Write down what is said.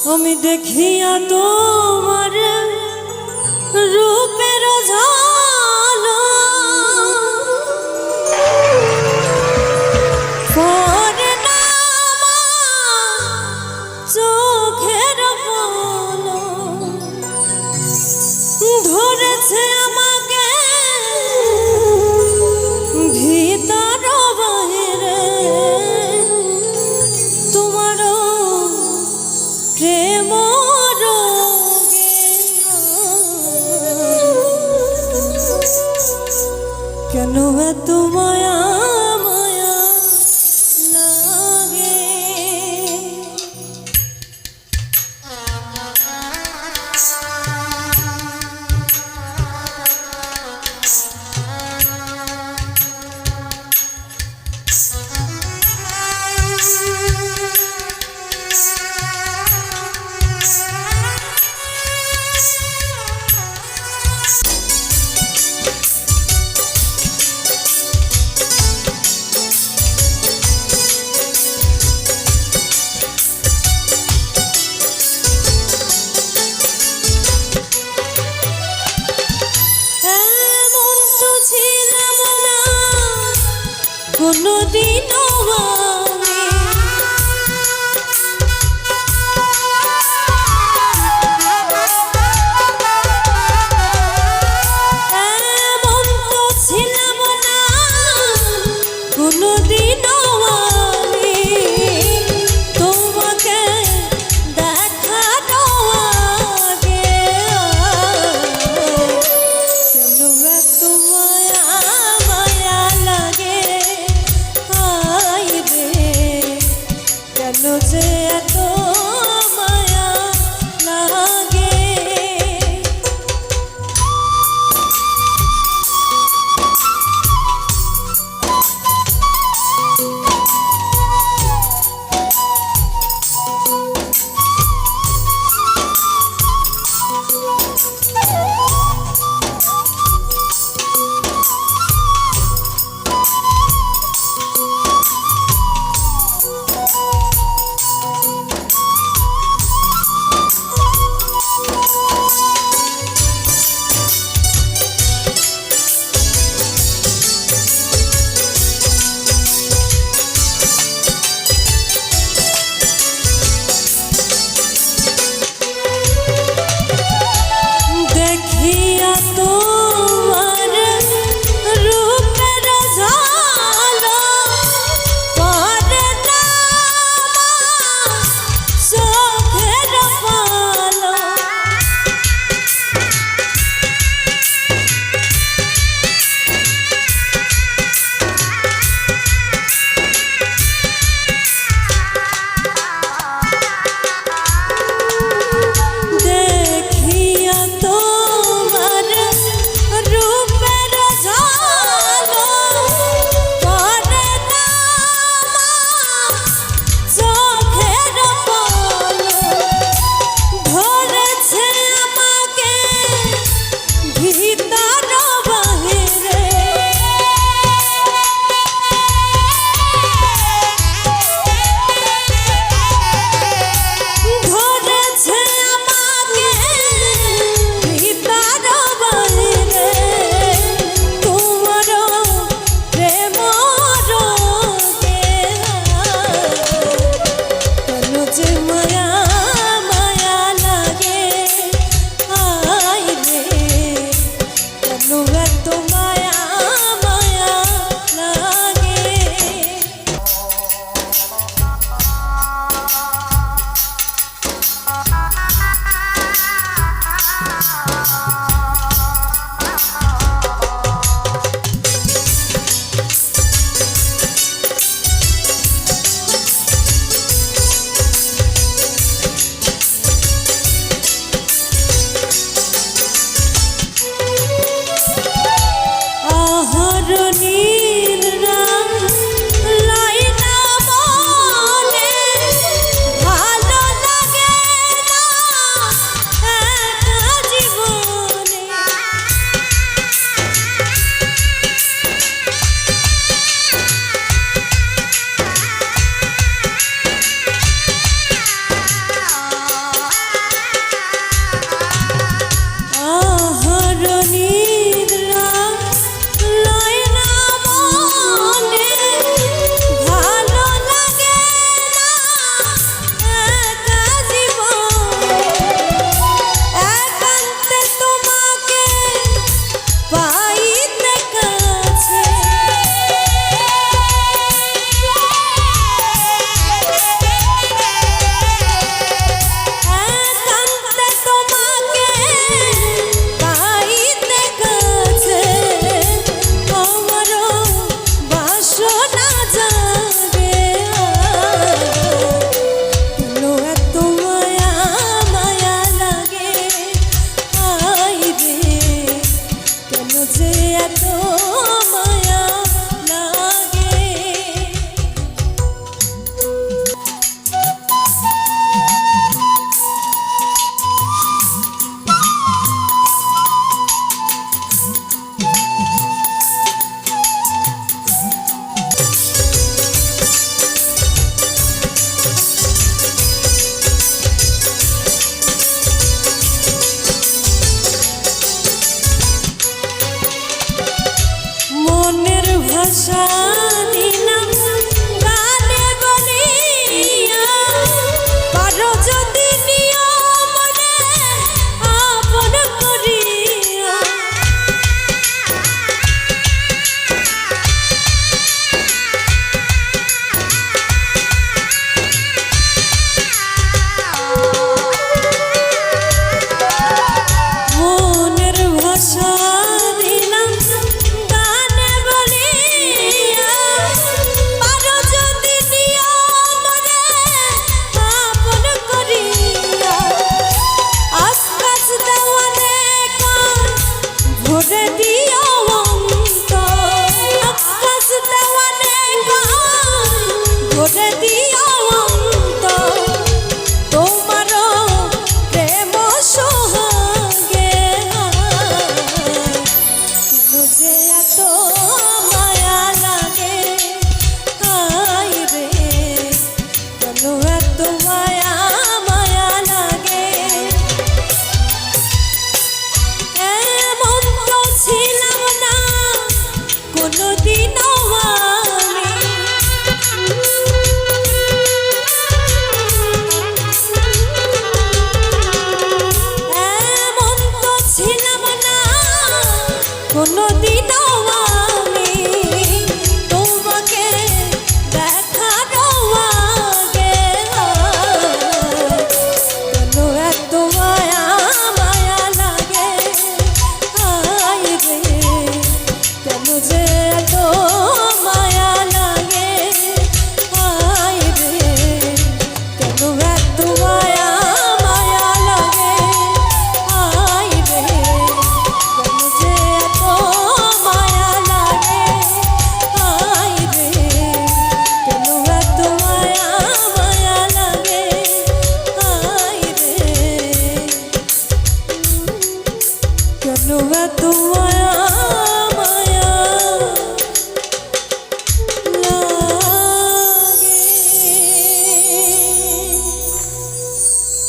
আমি দেখিয়া তোমার রূপের ঝালো পরে না চোখের পলো ধরেছে আমাকে ভিতর বাহিরে তোমারও প্রেম রোগে কেন এত মায়া মায়া লাগে কোনদিনও আমি এমন তো ছিলাম না কোনদিনও আমি তোমাকে দেখানো আগে কেন এত মায়া মায়া লাগে কেন যে এত মায়া লাগে করে দিও অন্তর তোমার প্রেম সোহাগে যে এত মায়া লাগে হাই রে কেন এত মায়া মায়া লাগে এমন তো ছিলাম না কোনোদিনও আমি এমন তো ছিলাম না কোনোদিনও আমি তোমাকে দেখার আগে কেন এত মায়া মায়া লাগে হাই রে কেন যে এত মায়া লাগে হাই রে কেন এত মায়া মায়া লাগে হাই রে কেন যে এত মায়া লাগে হাই রে কেন এত মায়া মায়া লাগে হাই রে কেন এত মায়া